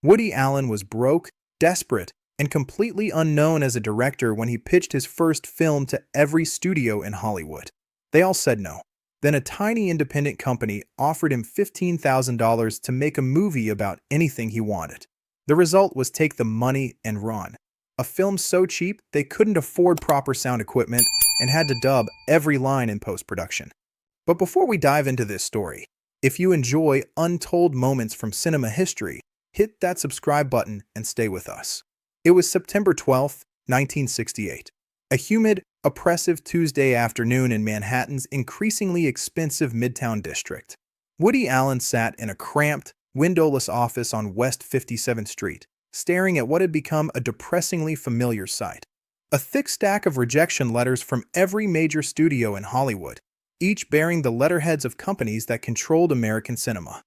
Woody Allen was broke, desperate, and completely unknown as a director when he pitched his first film to every studio in Hollywood. They all said no. Then a tiny independent company offered him $15,000 to make a movie about anything he wanted. The result was Take the Money and Run, a film so cheap they couldn't afford proper sound equipment and had to dub every line in post-production. But before we dive into this story, if you enjoy untold moments from cinema history, hit that subscribe button and stay with us. It was September 12, 1968. A humid, oppressive Tuesday afternoon in Manhattan's increasingly expensive Midtown district. Woody Allen sat in a cramped, windowless office on West 57th Street, staring at what had become a depressingly familiar sight. A thick stack of rejection letters from every major studio in Hollywood, each bearing the letterheads of companies that controlled American cinema.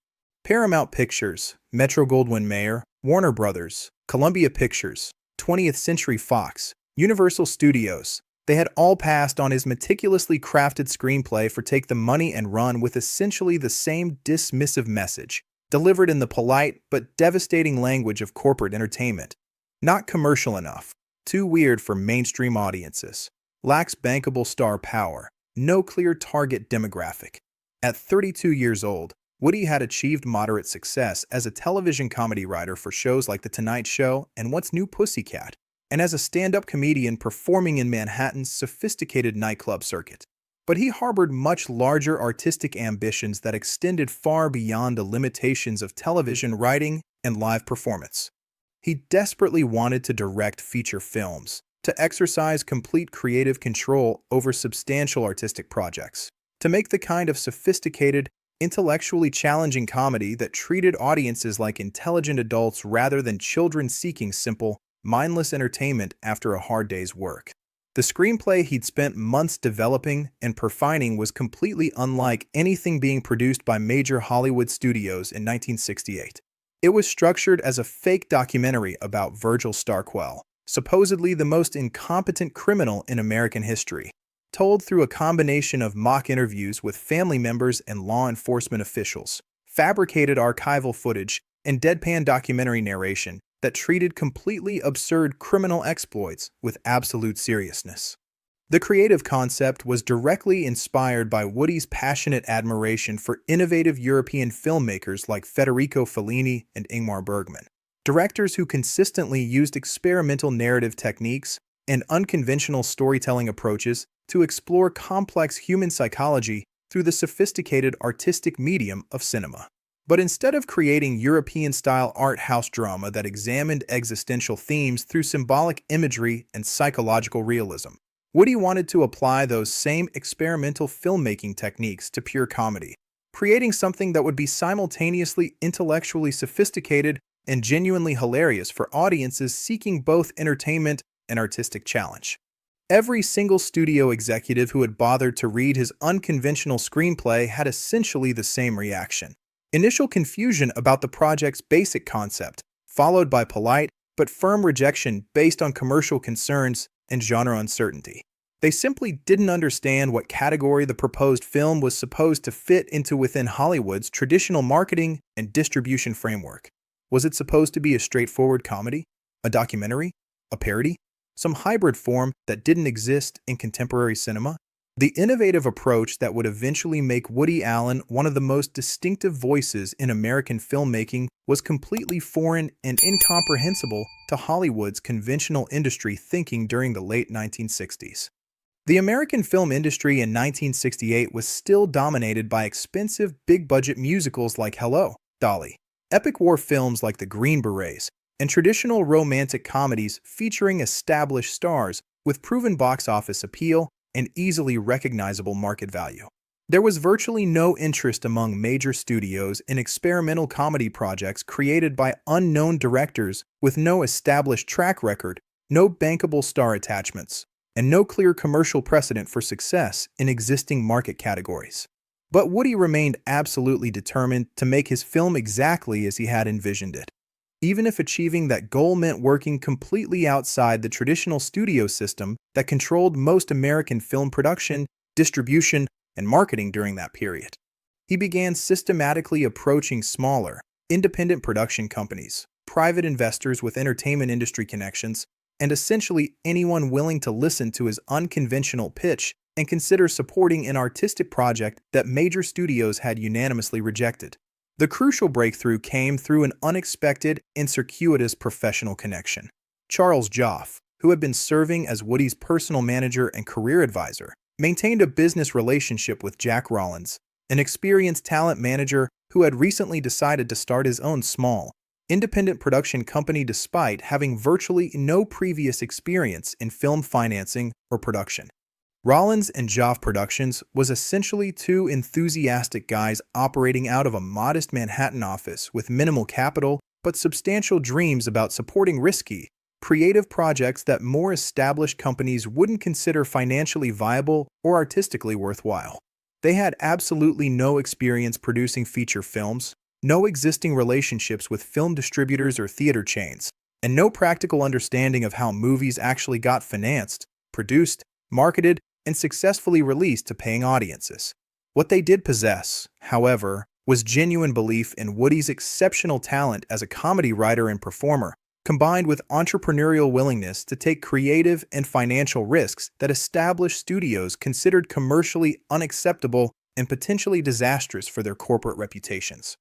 Paramount Pictures, Metro-Goldwyn-Mayer, Warner Brothers, Columbia Pictures, 20th Century Fox, Universal Studios. They had all passed on his meticulously crafted screenplay for Take the Money and Run with essentially the same dismissive message, delivered in the polite but devastating language of corporate entertainment. Not commercial enough, too weird for mainstream audiences, lacks bankable star power, no clear target demographic. At 32 years old, Woody had achieved moderate success as a television comedy writer for shows like The Tonight Show and What's New Pussycat, and as a stand-up comedian performing in Manhattan's sophisticated nightclub circuit. But he harbored much larger artistic ambitions that extended far beyond the limitations of television writing and live performance. He desperately wanted to direct feature films, to exercise complete creative control over substantial artistic projects, to make the kind of sophisticated, intellectually challenging comedy that treated audiences like intelligent adults rather than children seeking simple, mindless entertainment after a hard day's work. The screenplay he'd spent months developing and refining was completely unlike anything being produced by major Hollywood studios in 1968. It was structured as a fake documentary about Virgil Starquel, supposedly the most incompetent criminal in American history, told through a combination of mock interviews with family members and law enforcement officials, fabricated archival footage, and deadpan documentary narration that treated completely absurd criminal exploits with absolute seriousness. The creative concept was directly inspired by Woody's passionate admiration for innovative European filmmakers like Federico Fellini and Ingmar Bergman, directors who consistently used experimental narrative techniques and unconventional storytelling approaches to explore complex human psychology through the sophisticated artistic medium of cinema. But instead of creating European-style art house drama that examined existential themes through symbolic imagery and psychological realism, Woody wanted to apply those same experimental filmmaking techniques to pure comedy, creating something that would be simultaneously intellectually sophisticated and genuinely hilarious for audiences seeking both entertainment and artistic challenge. Every single studio executive who had bothered to read his unconventional screenplay had essentially the same reaction. Initial confusion about the project's basic concept, followed by polite but firm rejection based on commercial concerns and genre uncertainty. They simply didn't understand what category the proposed film was supposed to fit into within Hollywood's traditional marketing and distribution framework. Was it supposed to be a straightforward comedy? A documentary? A parody? Some hybrid form that didn't exist in contemporary cinema? The innovative approach that would eventually make Woody Allen one of the most distinctive voices in American filmmaking was completely foreign and incomprehensible to Hollywood's conventional industry thinking during the late 1960s. The American film industry in 1968 was still dominated by expensive, big-budget musicals like Hello, Dolly, epic war films like The Green Berets, and traditional romantic comedies featuring established stars with proven box office appeal and easily recognizable market value. There was virtually no interest among major studios in experimental comedy projects created by unknown directors with no established track record, no bankable star attachments, and no clear commercial precedent for success in existing market categories. But Woody remained absolutely determined to make his film exactly as he had envisioned it. Even if achieving that goal meant working completely outside the traditional studio system that controlled most American film production, distribution, and marketing during that period. He began systematically approaching smaller, independent production companies, private investors with entertainment industry connections, and essentially anyone willing to listen to his unconventional pitch and consider supporting an artistic project that major studios had unanimously rejected. The crucial breakthrough came through an unexpected and circuitous professional connection. Charles Joff, who had been serving as Woody's personal manager and career advisor, maintained a business relationship with Jack Rollins, an experienced talent manager who had recently decided to start his own small, independent production company despite having virtually no previous experience in film financing or production. Rollins and Joff Productions was essentially two enthusiastic guys operating out of a modest Manhattan office with minimal capital but substantial dreams about supporting risky, creative projects that more established companies wouldn't consider financially viable or artistically worthwhile. They had absolutely no experience producing feature films, no existing relationships with film distributors or theater chains, and no practical understanding of how movies actually got financed, produced, marketed, and successfully released to paying audiences. What they did possess, however, was genuine belief in Woody's exceptional talent as a comedy writer and performer, combined with entrepreneurial willingness to take creative and financial risks that established studios considered commercially unacceptable and potentially disastrous for their corporate reputations.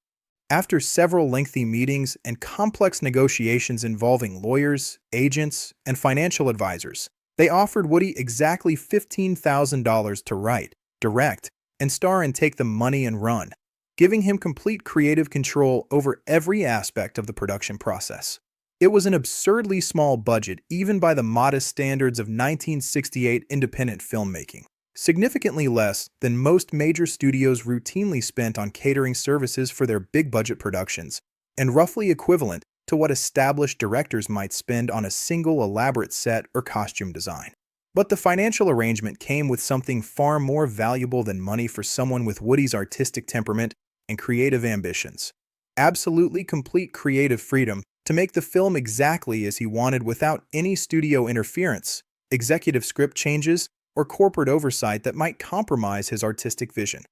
After several lengthy meetings and complex negotiations involving lawyers, agents, and financial advisors, they offered Woody exactly $15,000 to write, direct, and star and take the money and run, giving him complete creative control over every aspect of the production process. It was an absurdly small budget even by the modest standards of 1968 independent filmmaking, significantly less than most major studios routinely spent on catering services for their big-budget productions, and roughly equivalent to what established directors might spend on a single elaborate set or costume design. But the financial arrangement came with something far more valuable than money for someone with Woody's artistic temperament and creative ambitions. Absolutely complete creative freedom to make the film exactly as he wanted without any studio interference, executive script changes, or corporate oversight that might compromise his artistic vision.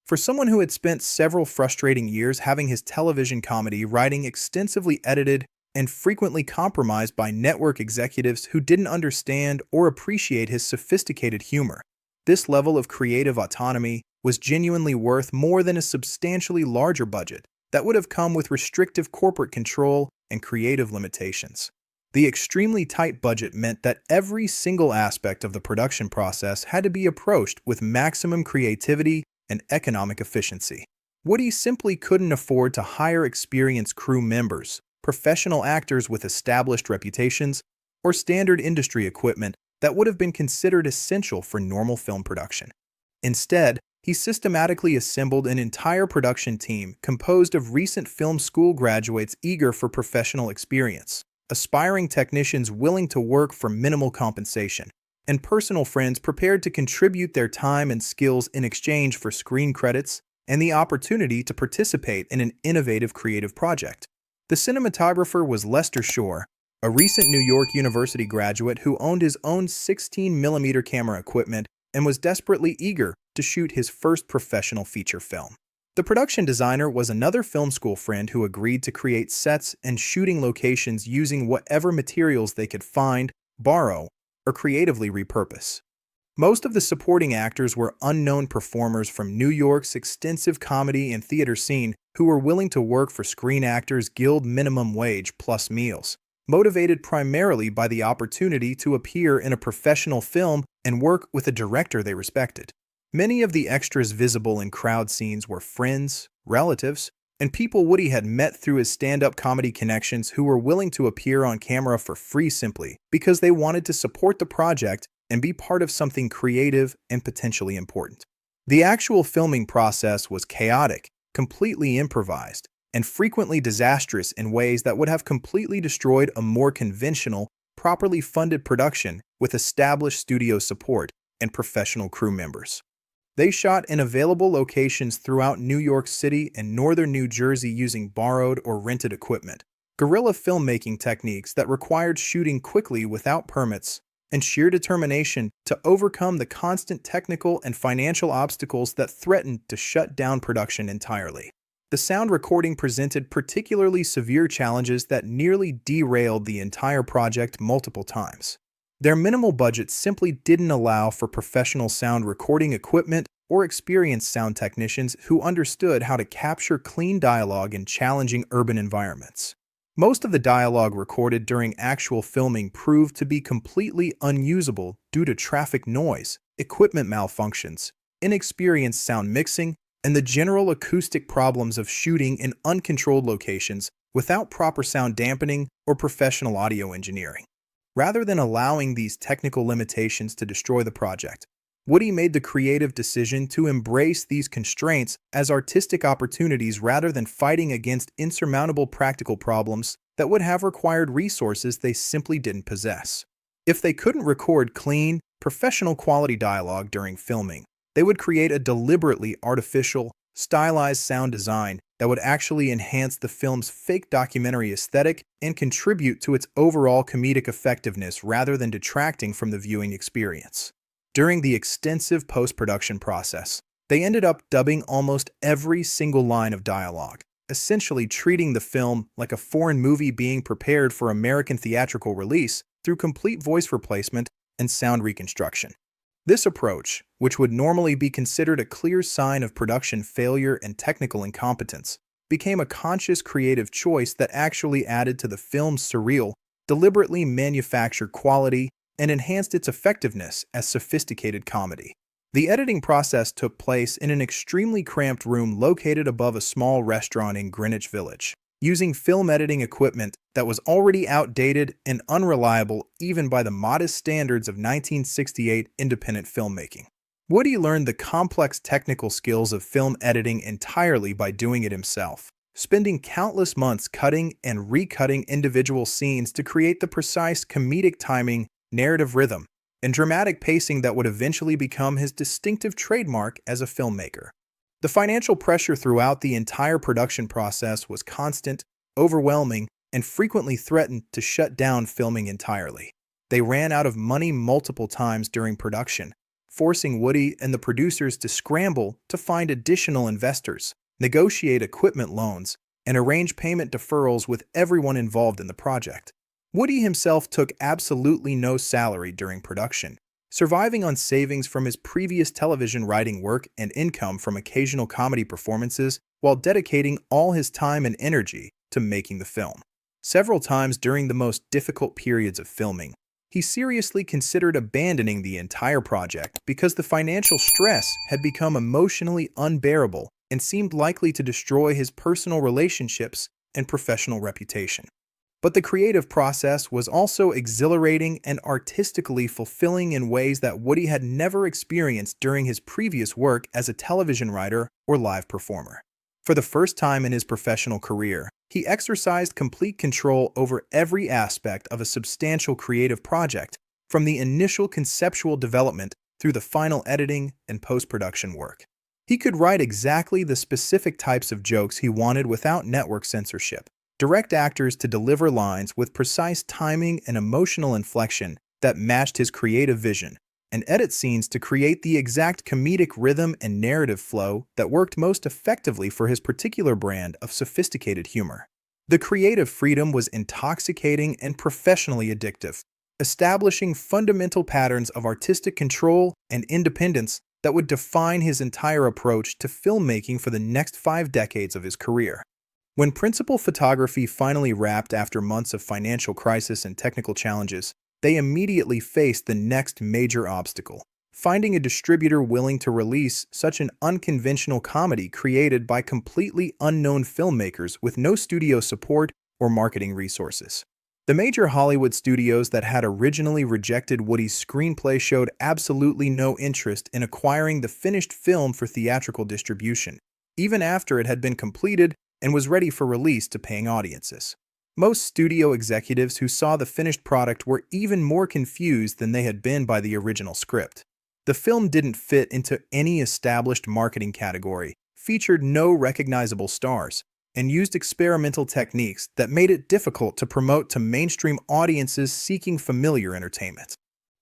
For someone who had spent several frustrating years having his television comedy writing extensively edited and frequently compromised by network executives who didn't understand or appreciate his sophisticated humor, this level of creative autonomy was genuinely worth more than a substantially larger budget that would have come with restrictive corporate control and creative limitations. The extremely tight budget meant that every single aspect of the production process had to be approached with maximum creativity and economic efficiency. Woody simply couldn't afford to hire experienced crew members, professional actors with established reputations, or standard industry equipment that would have been considered essential for normal film production. Instead, he systematically assembled an entire production team composed of recent film school graduates eager for professional experience, aspiring technicians willing to work for minimal compensation, and personal friends prepared to contribute their time and skills in exchange for screen credits and the opportunity to participate in an innovative creative project. The cinematographer was Lester Shore, a recent New York University graduate who owned his own 16mm camera equipment and was desperately eager to shoot his first professional feature film. The production designer was another film school friend who agreed to create sets and shooting locations using whatever materials they could find, borrow, or creatively repurpose. Most of the supporting actors were unknown performers from New York's extensive comedy and theater scene who were willing to work for Screen Actors Guild minimum wage plus meals, motivated primarily by the opportunity to appear in a professional film and work with a director they respected. Many of the extras visible in crowd scenes were friends, relatives, and people Woody had met through his stand-up comedy connections who were willing to appear on camera for free simply because they wanted to support the project and be part of something creative and potentially important. The actual filming process was chaotic, completely improvised, and frequently disastrous in ways that would have completely destroyed a more conventional, properly funded production with established studio support and professional crew members. They shot in available locations throughout New York City and northern New Jersey using borrowed or rented equipment, guerrilla filmmaking techniques that required shooting quickly without permits, and sheer determination to overcome the constant technical and financial obstacles that threatened to shut down production entirely. The sound recording presented particularly severe challenges that nearly derailed the entire project multiple times. Their minimal budget simply didn't allow for professional sound recording equipment or experienced sound technicians who understood how to capture clean dialogue in challenging urban environments. Most of the dialogue recorded during actual filming proved to be completely unusable due to traffic noise, equipment malfunctions, inexperienced sound mixing, and the general acoustic problems of shooting in uncontrolled locations without proper sound dampening or professional audio engineering. Rather than allowing these technical limitations to destroy the project, Woody made the creative decision to embrace these constraints as artistic opportunities rather than fighting against insurmountable practical problems that would have required resources they simply didn't possess. If they couldn't record clean, professional quality dialogue during filming, they would create a deliberately artificial, stylized sound design that would actually enhance the film's fake documentary aesthetic and contribute to its overall comedic effectiveness rather than detracting from the viewing experience. During the extensive post-production process, they ended up dubbing almost every single line of dialogue, essentially treating the film like a foreign movie being prepared for American theatrical release through complete voice replacement and sound reconstruction. This approach, which would normally be considered a clear sign of production failure and technical incompetence, became a conscious creative choice that actually added to the film's surreal, deliberately manufactured quality and enhanced its effectiveness as sophisticated comedy. The editing process took place in an extremely cramped room located above a small restaurant in Greenwich Village, using film editing equipment that was already outdated and unreliable even by the modest standards of 1968 independent filmmaking. Woody learned the complex technical skills of film editing entirely by doing it himself, spending countless months cutting and recutting individual scenes to create the precise comedic timing, narrative rhythm, and dramatic pacing that would eventually become his distinctive trademark as a filmmaker. The financial pressure throughout the entire production process was constant, overwhelming, and frequently threatened to shut down filming entirely. They ran out of money multiple times during production, forcing Woody and the producers to scramble to find additional investors, negotiate equipment loans, and arrange payment deferrals with everyone involved in the project. Woody himself took absolutely no salary during production, surviving on savings from his previous television writing work and income from occasional comedy performances while dedicating all his time and energy to making the film. Several times during the most difficult periods of filming, he seriously considered abandoning the entire project because the financial stress had become emotionally unbearable and seemed likely to destroy his personal relationships and professional reputation. But the creative process was also exhilarating and artistically fulfilling in ways that Woody had never experienced during his previous work as a television writer or live performer. For the first time in his professional career, he exercised complete control over every aspect of a substantial creative project, from the initial conceptual development through the final editing and post-production work. He could write exactly the specific types of jokes he wanted without network censorship, direct actors to deliver lines with precise timing and emotional inflection that matched his creative vision, and edit scenes to create the exact comedic rhythm and narrative flow that worked most effectively for his particular brand of sophisticated humor. The creative freedom was intoxicating and professionally addictive, establishing fundamental patterns of artistic control and independence that would define his entire approach to filmmaking for the next 5 decades of his career. When principal photography finally wrapped after months of financial crisis and technical challenges, they immediately faced the next major obstacle: finding a distributor willing to release such an unconventional comedy created by completely unknown filmmakers with no studio support or marketing resources. The major Hollywood studios that had originally rejected Woody's screenplay showed absolutely no interest in acquiring the finished film for theatrical distribution, even after it had been completed and was ready for release to paying audiences. Most studio executives who saw the finished product were even more confused than they had been by the original script. The film didn't fit into any established marketing category, featured no recognizable stars, and used experimental techniques that made it difficult to promote to mainstream audiences seeking familiar entertainment.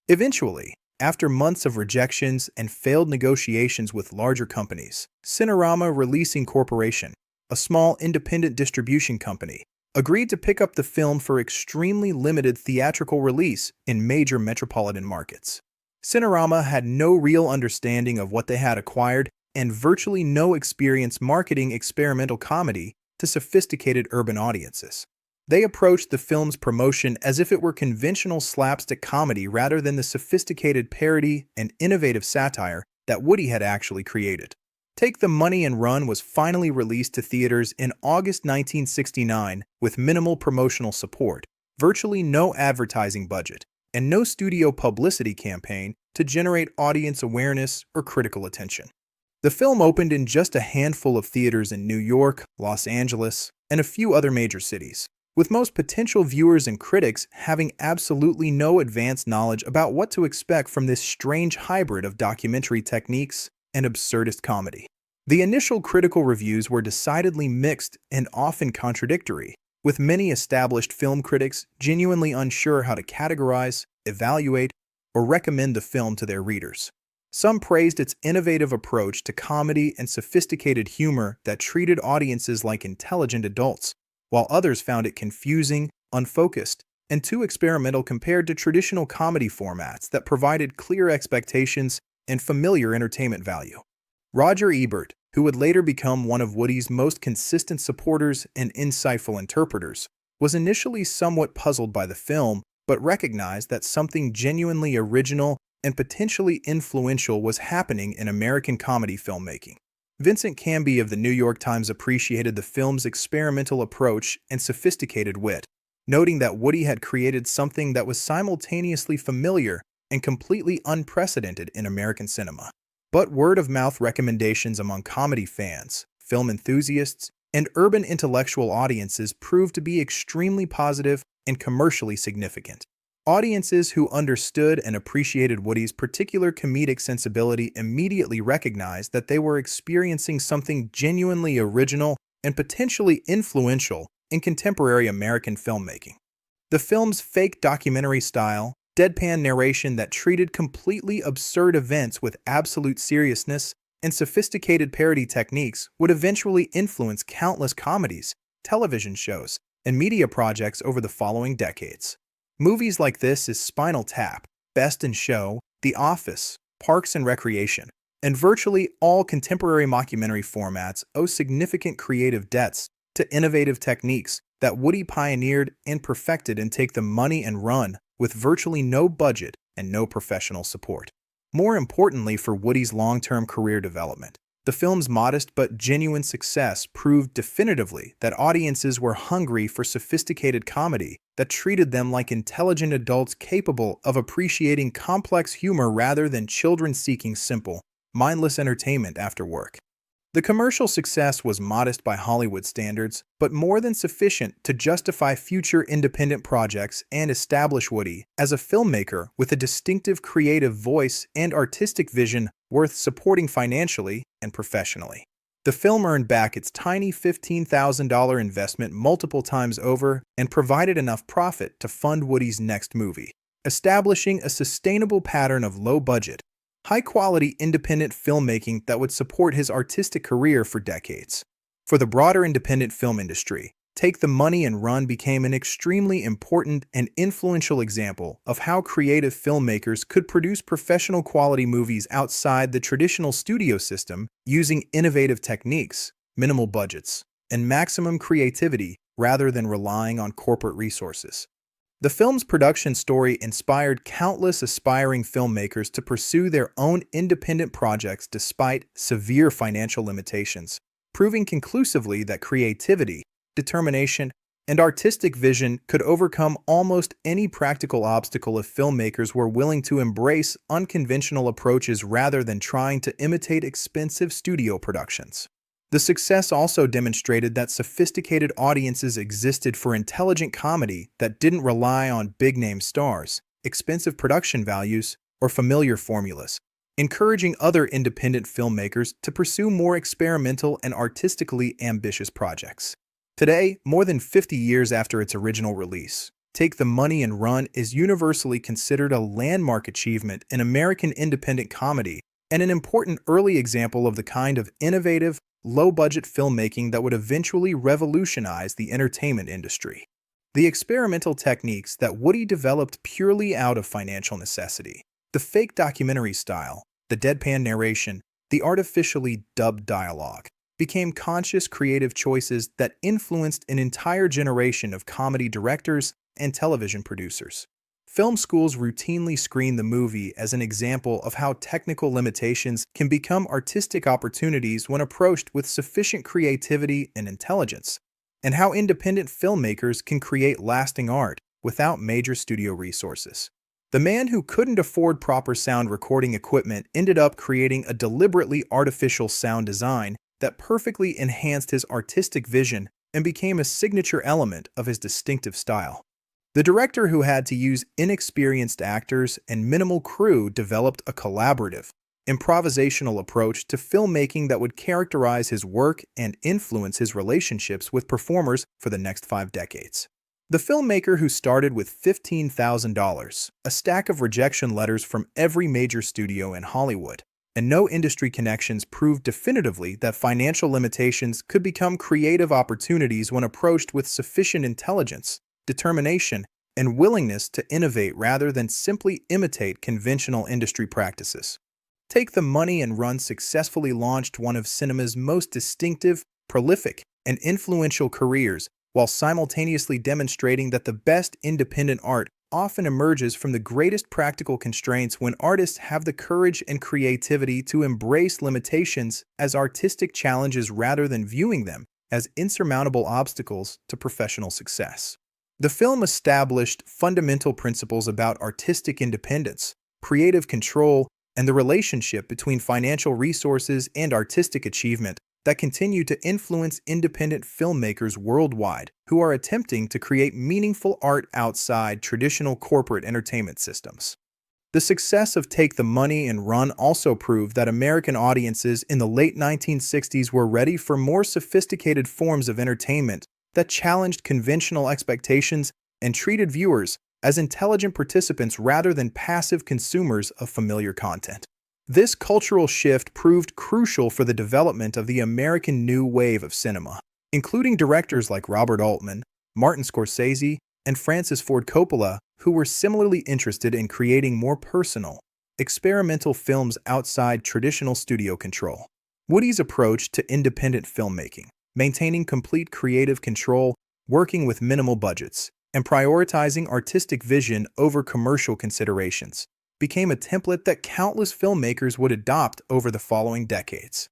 Eventually, after months of rejections and failed negotiations with larger companies, Cinerama Releasing Corporation, a small independent distribution company, agreed to pick up the film for extremely limited theatrical release in major metropolitan markets. Cinerama had no real understanding of what they had acquired and virtually no experience marketing experimental comedy to sophisticated urban audiences. They approached the film's promotion as if it were conventional slapstick comedy rather than the sophisticated parody and innovative satire that Woody had actually created. Take the Money and Run was finally released to theaters in August 1969 with minimal promotional support, virtually no advertising budget, and no studio publicity campaign to generate audience awareness or critical attention. The film opened in just a handful of theaters in New York, Los Angeles, and a few other major cities, with most potential viewers and critics having absolutely no advanced knowledge about what to expect from this strange hybrid of documentary techniques and absurdist comedy. The initial critical reviews were decidedly mixed and often contradictory, with many established film critics genuinely unsure how to categorize, evaluate, or recommend the film to their readers. Some praised its innovative approach to comedy and sophisticated humor that treated audiences like intelligent adults, while others found it confusing, unfocused, and too experimental compared to traditional comedy formats that provided clear expectations and familiar entertainment value. Roger Ebert, who would later become one of Woody's most consistent supporters and insightful interpreters, was initially somewhat puzzled by the film, but recognized that something genuinely original and potentially influential was happening in American comedy filmmaking. Vincent Canby of the New York Times appreciated the film's experimental approach and sophisticated wit, noting that Woody had created something that was simultaneously familiar and completely unprecedented in American cinema. But word-of-mouth recommendations among comedy fans, film enthusiasts, and urban intellectual audiences proved to be extremely positive and commercially significant. Audiences who understood and appreciated Woody's particular comedic sensibility immediately recognized that they were experiencing something genuinely original and potentially influential in contemporary American filmmaking. The film's fake documentary style, deadpan narration that treated completely absurd events with absolute seriousness, and sophisticated parody techniques would eventually influence countless comedies, television shows, and media projects over the following decades. Movies like this as Spinal Tap, Best in Show, The Office, Parks and Recreation, and virtually all contemporary mockumentary formats owe significant creative debts to innovative techniques that Woody pioneered and perfected in Take the Money and Run with virtually no budget and no professional support. More importantly for Woody's long-term career development, the film's modest but genuine success proved definitively that audiences were hungry for sophisticated comedy that treated them like intelligent adults capable of appreciating complex humor rather than children seeking simple, mindless entertainment after work. The commercial success was modest by Hollywood standards, but more than sufficient to justify future independent projects and establish Woody as a filmmaker with a distinctive creative voice and artistic vision worth supporting financially and professionally. The film earned back its tiny $15,000 investment multiple times over and provided enough profit to fund Woody's next movie, establishing a sustainable pattern of low-budget, high-quality independent filmmaking that would support his artistic career for decades. For the broader independent film industry, Take the Money and Run became an extremely important and influential example of how creative filmmakers could produce professional quality movies outside the traditional studio system using innovative techniques, minimal budgets, and maximum creativity rather than relying on corporate resources. The film's production story inspired countless aspiring filmmakers to pursue their own independent projects despite severe financial limitations, proving conclusively that creativity, determination, and artistic vision could overcome almost any practical obstacle if filmmakers were willing to embrace unconventional approaches rather than trying to imitate expensive studio productions. The success also demonstrated that sophisticated audiences existed for intelligent comedy that didn't rely on big-name stars, expensive production values, or familiar formulas, encouraging other independent filmmakers to pursue more experimental and artistically ambitious projects. Today, more than 50 years after its original release, Take the Money and Run is universally considered a landmark achievement in American independent comedy and an important early example of the kind of innovative, low-budget filmmaking that would eventually revolutionize the entertainment industry. The experimental techniques that Woody developed purely out of financial necessity, the fake documentary style, the deadpan narration, the artificially dubbed dialogue, became conscious creative choices that influenced an entire generation of comedy directors and television producers. Film schools routinely screen the movie as an example of how technical limitations can become artistic opportunities when approached with sufficient creativity and intelligence, and how independent filmmakers can create lasting art without major studio resources. The man who couldn't afford proper sound recording equipment ended up creating a deliberately artificial sound design that perfectly enhanced his artistic vision and became a signature element of his distinctive style. The director, who had to use inexperienced actors and minimal crew, developed a collaborative, improvisational approach to filmmaking that would characterize his work and influence his relationships with performers for the next 5 decades. The filmmaker, who started with $15,000, a stack of rejection letters from every major studio in Hollywood, and no industry connections, proved definitively that financial limitations could become creative opportunities when approached with sufficient intelligence, determination, and willingness to innovate rather than simply imitate conventional industry practices. Take the Money and Run successfully launched one of cinema's most distinctive, prolific, and influential careers, while simultaneously demonstrating that the best independent art often emerges from the greatest practical constraints when artists have the courage and creativity to embrace limitations as artistic challenges rather than viewing them as insurmountable obstacles to professional success. The film established fundamental principles about artistic independence, creative control, and the relationship between financial resources and artistic achievement that continue to influence independent filmmakers worldwide who are attempting to create meaningful art outside traditional corporate entertainment systems. The success of Take the Money and Run also proved that American audiences in the late 1960s were ready for more sophisticated forms of entertainment that challenged conventional expectations and treated viewers as intelligent participants rather than passive consumers of familiar content. This cultural shift proved crucial for the development of the American new wave of cinema, including directors like Robert Altman, Martin Scorsese, and Francis Ford Coppola, who were similarly interested in creating more personal, experimental films outside traditional studio control. Woody's approach to independent filmmaking, maintaining complete creative control, working with minimal budgets, and prioritizing artistic vision over commercial considerations, became a template that countless filmmakers would adopt over the following decades.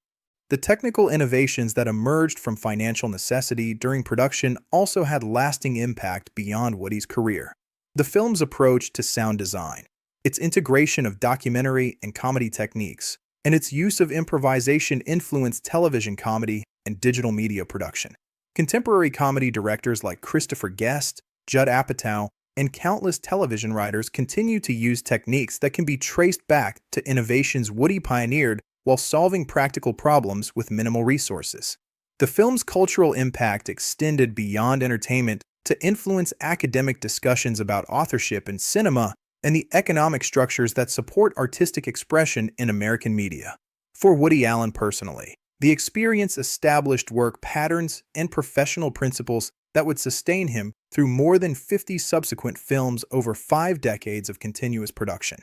The technical innovations that emerged from financial necessity during production also had lasting impact beyond Woody's career. The film's approach to sound design, its integration of documentary and comedy techniques, and its use of improvisation influenced television comedy and digital media production. Contemporary comedy directors like Christopher Guest, Judd Apatow, and countless television writers continue to use techniques that can be traced back to innovations Woody pioneered while solving practical problems with minimal resources. The film's cultural impact extended beyond entertainment to influence academic discussions about authorship in cinema and the economic structures that support artistic expression in American media. For Woody Allen personally, the experience established work patterns and professional principles that would sustain him through more than 50 subsequent films over 5 decades of continuous production.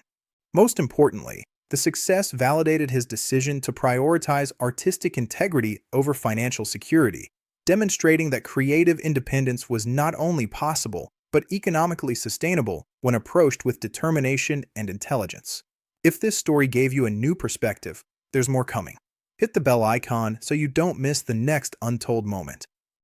Most importantly, the success validated his decision to prioritize artistic integrity over financial security, demonstrating that creative independence was not only possible, but economically sustainable when approached with determination and intelligence. If this story gave you a new perspective, there's more coming. Hit the bell icon so you don't miss the next Untold moment.